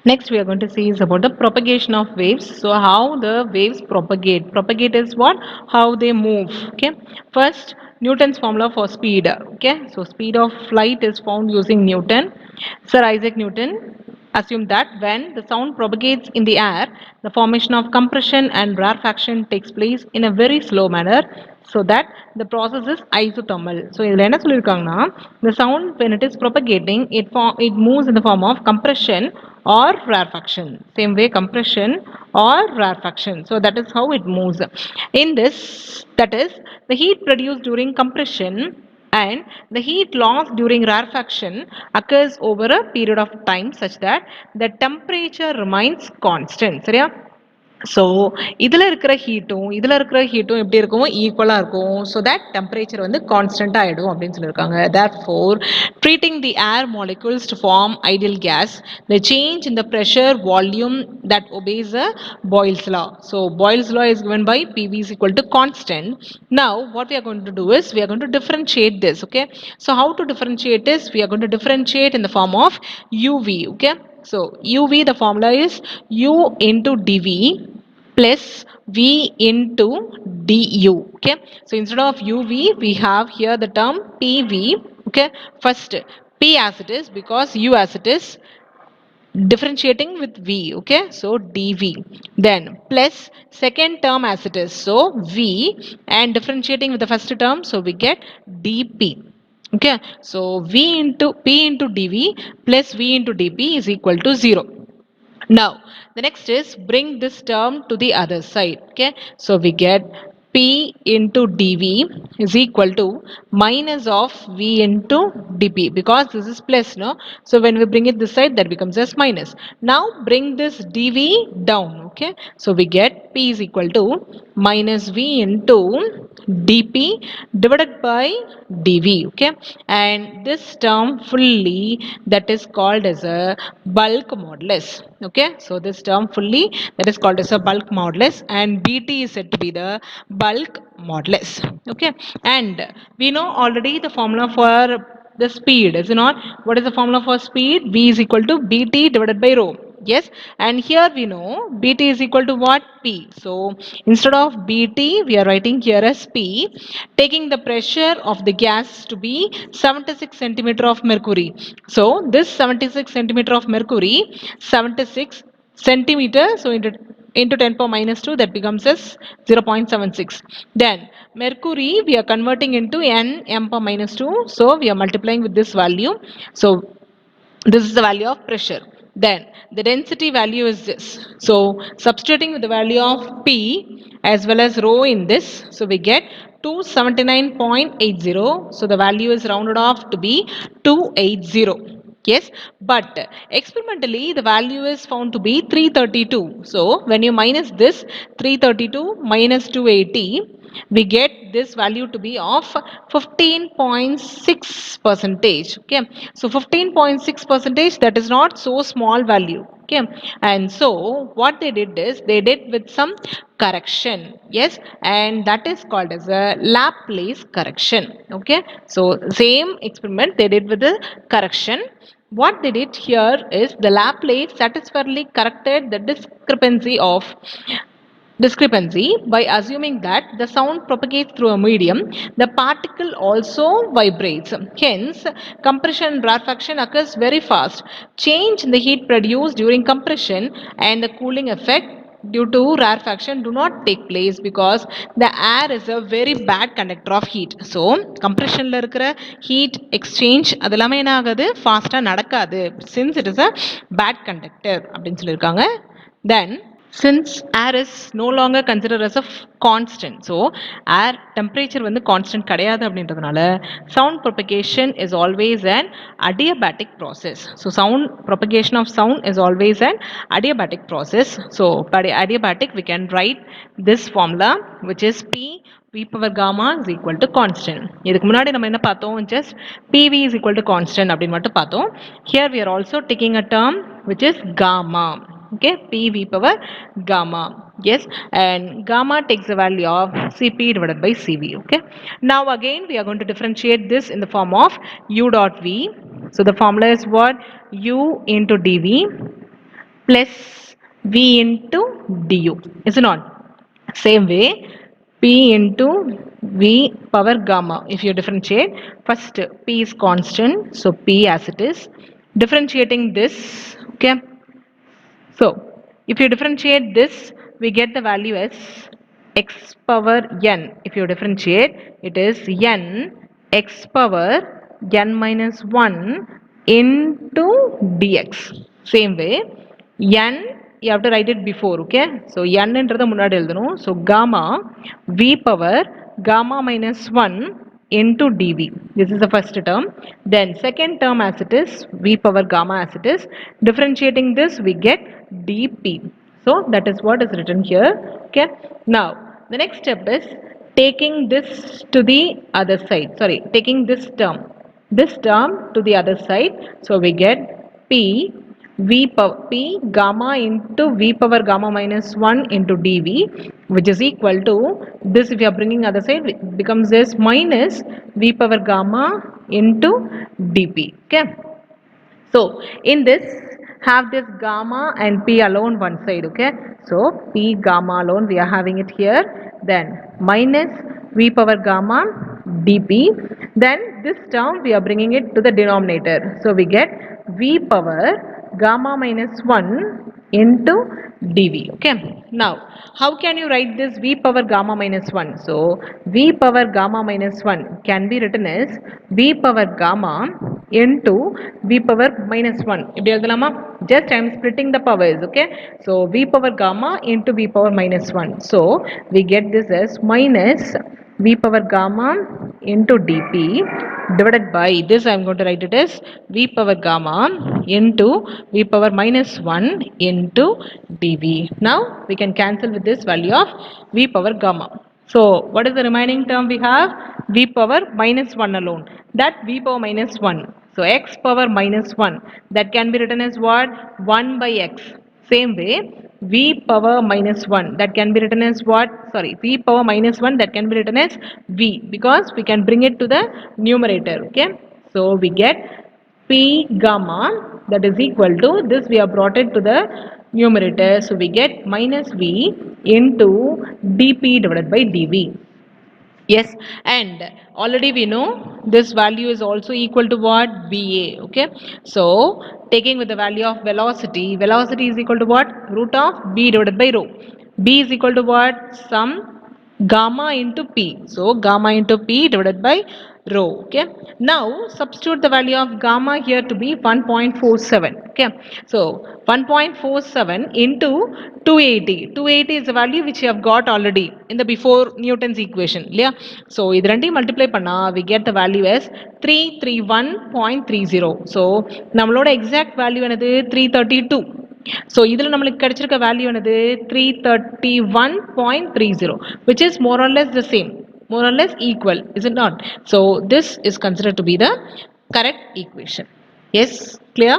Next, we are going to see is about the propagation of waves. So, how the waves propagate. Propagate is what? How they move. Okay. First, Newton's formula for speed. Okay. So, speed of light is found using Newton. Sir Isaac Newton assumed that when the sound propagates in the air, the formation of compression and rarefaction takes place in a very slow manner, so that the process is isothermal. So இதில் என்ன சொல்லியிருக்காங்கன்னா, the sound when it is propagating, it moves in the form of compression or rarefaction. Same way compression or rarefaction. So that is how it moves. In this, that is the heat produced during compression and the heat loss during rarefaction occurs over a period of time such that the temperature remains constant. சரியா? So இதில் இருக்கிற ஹீட்டும் எப்படி இருக்கும், ஈக்குவலாக இருக்கும். So that temperature வந்து constant ஆகிடும் அப்படின்னு சொல்லியிருக்காங்க. Therefore treating the air molecules to form ideal gas, the change in the pressure volume that obeys a Boyle's law. So Boyle's law is given by PV is equal to constant. Now what we are going to do is we are going to differentiate this. Okay. So how to differentiate this? We are going to differentiate in the form of UV. Okay. So UV, the formula is U into dV plus V into du. Okay. So instead of UV, we have here the term PV. Okay. First P as it is because U as it is differentiating with V. Okay. So dV. Then plus second term as it is. So V and differentiating with the first term. So we get dP. Okay. So V into P into dV plus V into dP is equal to 0. Now, the next is bring this term to the other side. Okay. So we get P into dV is equal to minus of V into dP because this is plus, no? So when we bring it this side, that becomes as minus. Now bring this dV down. Okay. So we get P is equal to minus V into dP divided by dV. Okay. And this term fully, that is called as a bulk modulus. Okay. So this term fully, that is called as a bulk modulus, and BT is said to be the bulk modulus. Okay. And we know already the formula for the speed, is it not? What is the formula for speed? V is equal to BT divided by rho. Yes. And here we know BT is equal to what? P. So instead of BT, we are writing here as P, taking the pressure of the gas to be 76 centimeter of mercury. So this 76 centimeter of mercury, 76 centimeter, so into 10 power minus 2, that becomes as 0.76. Then mercury we are converting into m power minus 2, so we are multiplying with this value. So this is the value of pressure. Then the density value is this. So substituting with the value of P as well as rho in this, so we get 279.80. So the value is rounded off to be 280. Yes, but experimentally the value is found to be 332. So when you minus this 332 minus 280, we get this value to be of 15.6 percentage. Okay. So 15.6 percentage, that is not so small value. Okay. And so what they did is they did with some correction. Yes. And that is called as a Laplace correction. Okay. So same experiment they did with the correction. What they did here is the Laplace satisfactorily corrected the discrepancy by assuming that the sound propagates through a medium, the particle also vibrates. Hence, compression and rarefaction occurs very fast. Change in the heat produced during compression and the cooling effect due to rarefaction do not take place because the air is a very bad conductor of heat. So compressionல இருக்கிற heat exchange அதெல்லாமே என்ன ஆகுது, ஃபாஸ்டா நடக்காது, since it is a bad conductor அப்படின்னு சொல்லியிருக்காங்க. Then since air is no longer considered as a constant, so air temperature வந்து constant கிடையாது அப்படின்றதுனால sound propagation is always an adiabatic process. So sound propagation of sound is always an adiabatic process. So by adiabatic we can write this formula, which is P V power gamma is equal to constant. இதுக்கு முன்னாடி நம்ம என்ன பார்த்தோம், just PV is equal to constant அப்படின்னு மட்டும் பார்த்தோம். Here we are also taking a term which is gamma. Okay, PV power gamma. Yes, and gamma takes the value of Cp divided by Cv. Okay, now again we are going to differentiate this in the form of U dot V. So the formula is what? U into dV plus V into du, is it not? Same way, P into V power gamma. If you differentiate, first P is constant, so P as it is. Differentiating this, okay. So, if you differentiate this, we get the value as x power n. If you differentiate, it is n x power n minus 1 into dx. Same way, n you have to write it before, okay? So, n என்றத முன்னாடி எழுதணும். So, gamma v power gamma minus 1 into dv. This is the first term. Then second term as it is, v power gamma as it is. Differentiating this, we get dp. So that is what is written here. Okay. Now the next step is taking this to the other side. Sorry, taking this term to the other side. So we get p v power p gamma into v power gamma minus 1 into dv, which is equal to this. If you are bringing other side, it becomes this minus v power gamma into dp. Okay. So in this, have this gamma and p alone one side, okay? So p gamma alone we are having it here, then minus v power gamma dp, then this term we are bringing it to the denominator, so we get v power gamma minus 1 into dv. Okay. Now how can you write this v power gamma minus 1? So v power gamma minus 1 can be written as v power gamma into v power minus 1. இப்படி எழுதலாமா? Just I am splitting the powers, okay? So v power gamma into v power minus 1. So we get this as minus v power gamma into dp divided by this. I am going to write it as v power gamma into v power minus 1 into dv. Now we can cancel with this value of v power gamma. So what is the remaining term we have? V power minus 1 alone. That v power minus 1. So x power minus 1. That can be written as what? 1 by x. Same way, v power minus 1. That can be written as what? Sorry, v power minus 1. That can be written as v, because we can bring it to the numerator. Okay. So we get p gamma, that is equal to this. We have brought it to the numerator. So we get minus v into dp divided by dv. Yes, and already we know this value is also equal to what? VA. Okay. So taking with the value of velocity, velocity is equal to what? Root of B divided by rho. B is equal to what? Sum gamma into P. So gamma into P divided by rho. Okay. Now substitute the value of gamma here to be 1.47. Okay. So 1.47 into 280. 280 is the value which you have got already in the before Newton's equation. Yeah. So இது ரெண்டையும் multiply பண்ணா we get the value as 331.30. So நம்மளோட exact value என்னது 332. So இதில் நம்மளுக்கு கிடைச்சிருக்க value என்னது 331.30, which is more or less the same, more or less equal, is it not? So this is considered to be the correct equation. Yes, clear?